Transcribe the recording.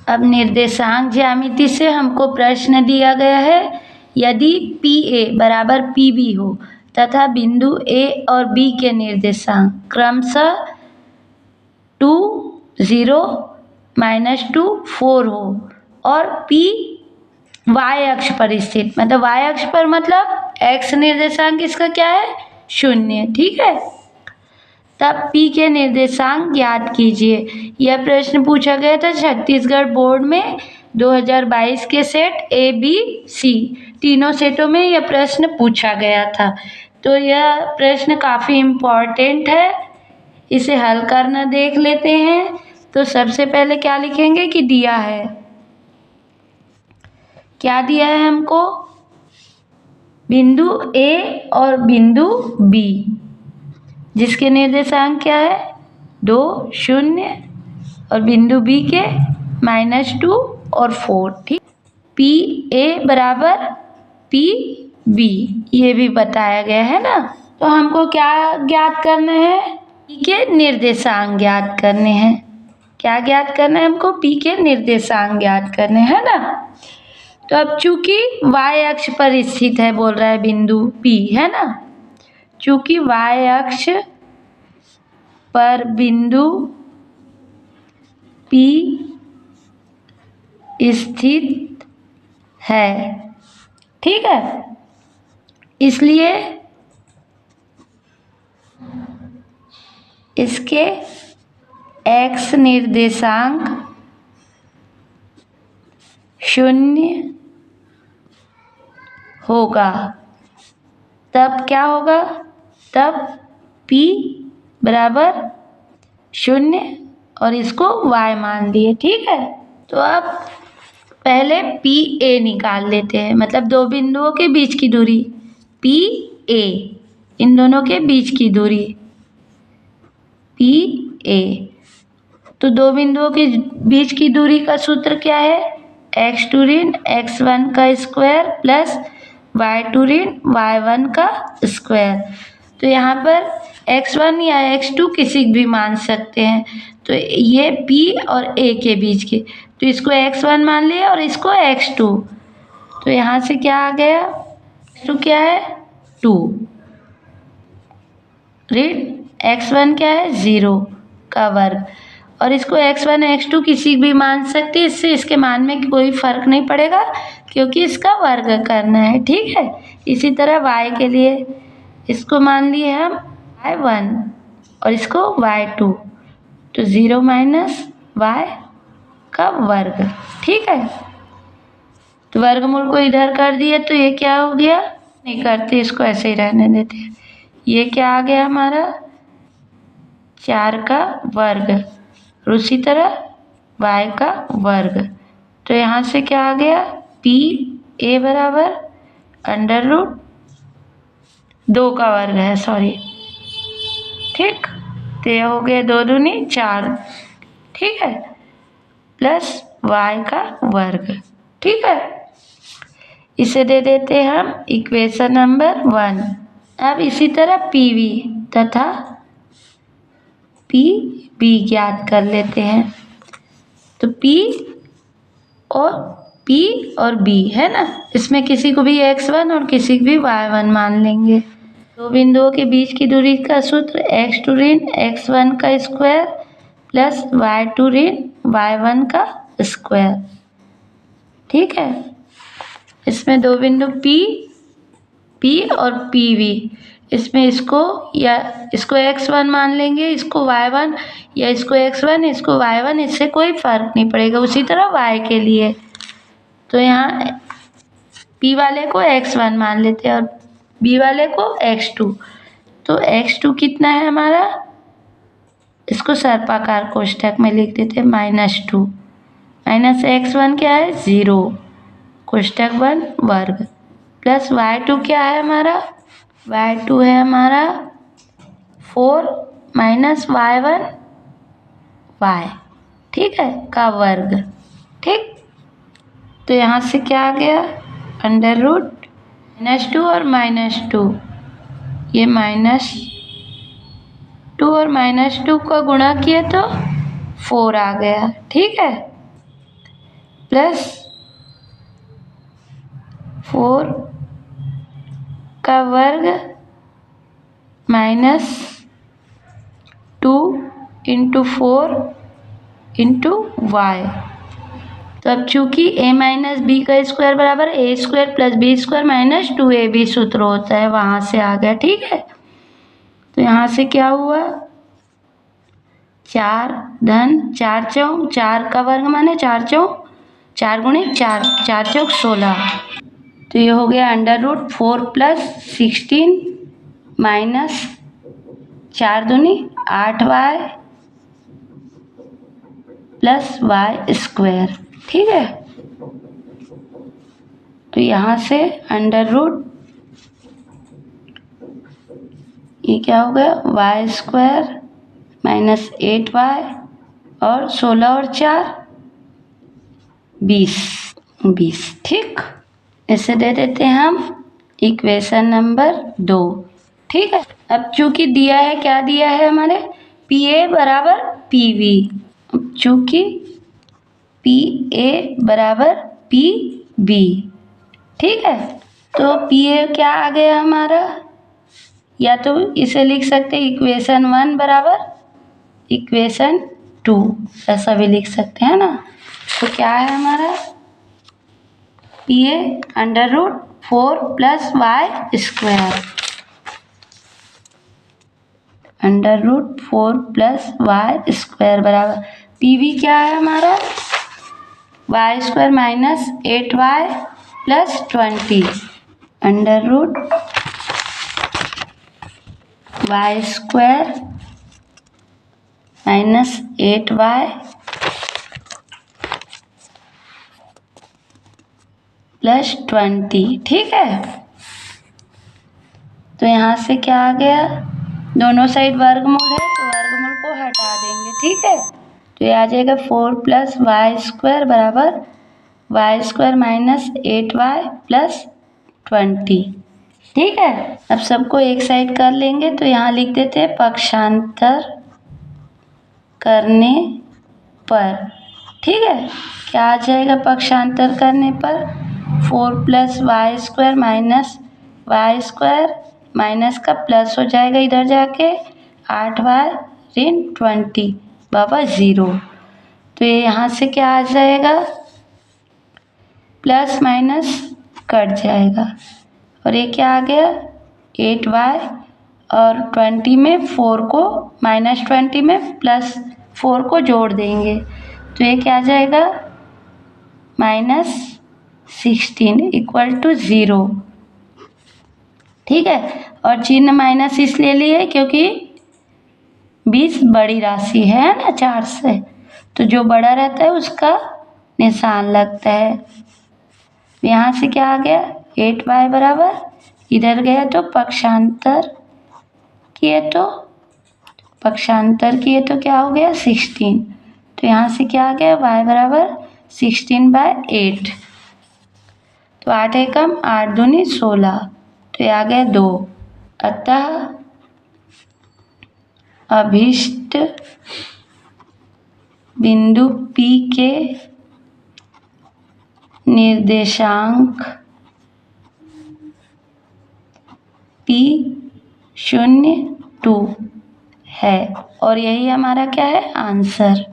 अब निर्देशांक ज्यामिति से हमको प्रश्न दिया गया है, यदि PA बराबर PB हो तथा बिंदु A और B के निर्देशांक क्रमशः 2, 0, -2, 4 हो और P y अक्ष पर स्थित, मतलब y अक्ष पर मतलब x निर्देशांक इसका क्या है 0, ठीक है। तब P के निर्देशांक ज्ञात कीजिए। यह प्रश्न पूछा गया था छत्तीसगढ़ बोर्ड में 2022 के सेट A, B, C तीनों सेटों में यह प्रश्न पूछा गया था। तो यह प्रश्न काफ़ी इम्पॉर्टेंट है, इसे हल करना देख लेते हैं। तो सबसे पहले क्या लिखेंगे कि दिया है, क्या दिया है हमको, बिंदु A और बिंदु B जिसके निर्देशांक क्या है 2, 0 और बिंदु B के -2 और 4, ठीक। PA बराबर PB ये भी बताया गया है ना। तो हमको क्या ज्ञात करना है, P के निर्देशांक ज्ञात करने हैं। क्या ज्ञात करना है हमको, P के निर्देशांक ज्ञात करने हैं ना। तो अब चूंकि y अक्ष पर स्थित है बोल रहा है बिंदु P, है ना, चूंकि y अक्ष पर बिंदु P स्थित है, ठीक है, इसलिए इसके x निर्देशांक 0 होगा। तब क्या होगा, तब P बराबर 0 और इसको y मान लिए, ठीक है। तो अब पहले PA निकाल लेते हैं, मतलब दो बिंदुओं के बीच की दूरी PA, इन दोनों के बीच की दूरी PA। तो दो बिंदुओं के बीच की दूरी का सूत्र क्या है, x2 ऋण x1 का स्क्वायर प्लस y2 ऋण y1 का स्क्वायर। तो यहाँ पर x1 या x2 किसी भी मान सकते हैं। तो ये P और A के बीच के, तो इसको x1 मान लिया और इसको x2। तो यहाँ से क्या आ गया, x2 क्या है 2 ऋण x1 क्या है 0 का वर्ग, और इसको x1 x2 किसी भी मान सकते हैं, इससे इसके मान में कोई फर्क नहीं पड़ेगा क्योंकि इसका वर्ग करना है, ठीक है। इसी तरह y के लिए इसको मान लिए हम y1 और इसको y2, तो 0 - y का वर्ग, ठीक है। तो वर्गमूल को इधर कर दिया तो ये क्या हो गया, नहीं करते इसको ऐसे ही रहने देते हैं। ये क्या आ गया हमारा 4 का वर्ग और उसी तरह y का वर्ग। तो यहाँ से क्या आ गया, PA बराबर √2 का वर्ग है, सॉरी, ठीक। तो ये हो गया 2 दूनी 4, ठीक है, प्लस y का वर्ग, ठीक है। इसे दे देते हैं हम इक्वेशन नंबर 1। अब इसी तरह PB तथा PB ज्ञात कर लेते हैं। तो P और B है ना, इसमें किसी को भी x1 और किसी को भी y1 मान लेंगे। दो बिंदुओं के बीच की दूरी का सूत्र x2 ऋण x1 का स्क्वायर प्लस y2 ऋण y1 का स्क्वायर, ठीक है। इसमें दो बिंदु P और PB, इसमें इसको या इसको x1 मान लेंगे, इसको y1, या इसको x1 इसको y1, इससे कोई फर्क नहीं पड़ेगा। उसी तरह y के लिए, तो यहाँ P वाले को x1 मान लेते हैं और B वाले को x2। तो x2 कितना है हमारा, इसको सर्पाकार कोष्ठक में लिख देते हैं -2 माइनस x1 क्या है 0 कोष्ठक 1 वर्ग प्लस y2 क्या है हमारा, y2 है हमारा 4 माइनस y1 y, ठीक है, का वर्ग, ठीक। तो यहाँ से क्या आ गया √-2 और -2, ये -2 और -2 का गुणा किए तो 4 आ गया, ठीक है। प्लस 4 का वर्ग माइनस 2 इंटू 4 इंटू वाई। तो अब चूंकि a माइनस बी का स्क्वायर बराबर a square plus b square minus 2ab सूत्र होता है, वहां से आ गया। ठीक है, तो यहाँ से क्या हुआ, 4 धन 4 चौक 4 का वर्ग माने 4 चौक 4 गुणे 4 4 चौक 16। तो ये हो गया √4 प्लस 16 माइनस 4 दूनी 8y प्लस वाई स्क्वायर। ठीक है, तो यहाँ से ये क्या हो गया, वाई स्क्वायर माइनस 8y और 16 और 4 20। ठीक, इसे दे देते हैं हम इक्वेशन नंबर 2। ठीक है, अब चूंकि दिया है, क्या दिया है हमारे, PA बराबर PV। चूंकि PA बराबर PB, ठीक है, तो PA क्या आ गया हमारा, या तो इसे लिख सकते इक्वेशन 1 बराबर इक्वेशन 2, ऐसा भी लिख सकते हैं ना। तो क्या है हमारा, PA √4 plus y square, √4 plus y square बराबर PV क्या है हमारा, y square minus 8y plus 20 √y square minus 8y plus 20। ठीक है, तो यहाँ से क्या आ गया, दोनों साइड वर्गमूल है तो वर्गमूल को हटा देंगे। ठीक है, तो ये आ जाएगा 4 प्लस वाई स्क्वायर बराबर y square minus 8y plus 20। ठीक है, अब सबको एक साइड कर लेंगे, तो यहाँ लिख देते हैं पक्षांतर करने पर। ठीक है, क्या आ जाएगा पक्षांतर करने पर, 4 plus y square minus y square minus का प्लस हो जाएगा इधर जाके 8y ऋण 20 बाबा 0। तो ये यहाँ से क्या आ जाएगा, प्लस माइनस कट जाएगा और ये क्या आ गया 8y और 20 में 4 को माइनस 20 में प्लस 4 को जोड़ देंगे, तो ये क्या आ जाएगा -16 इक्वल टू 0। ठीक है, और चिन्ह माइनस इसलिए लिए क्योंकि 20 बड़ी राशि है ना 4 से, तो जो बड़ा रहता है उसका निशान लगता है। यहाँ से क्या आ गया 8y बराबर, इधर गया तो पक्षांतर किए तो क्या हो गया 16। तो यहाँ से क्या आ गया y बराबर 16/8। तो 8 एकम 8 दूनी 16, तो ये आ गया 2। अतः अभीष्ट बिंदु P के निर्देशांक P02 है, और यही हमारा क्या है आंसर।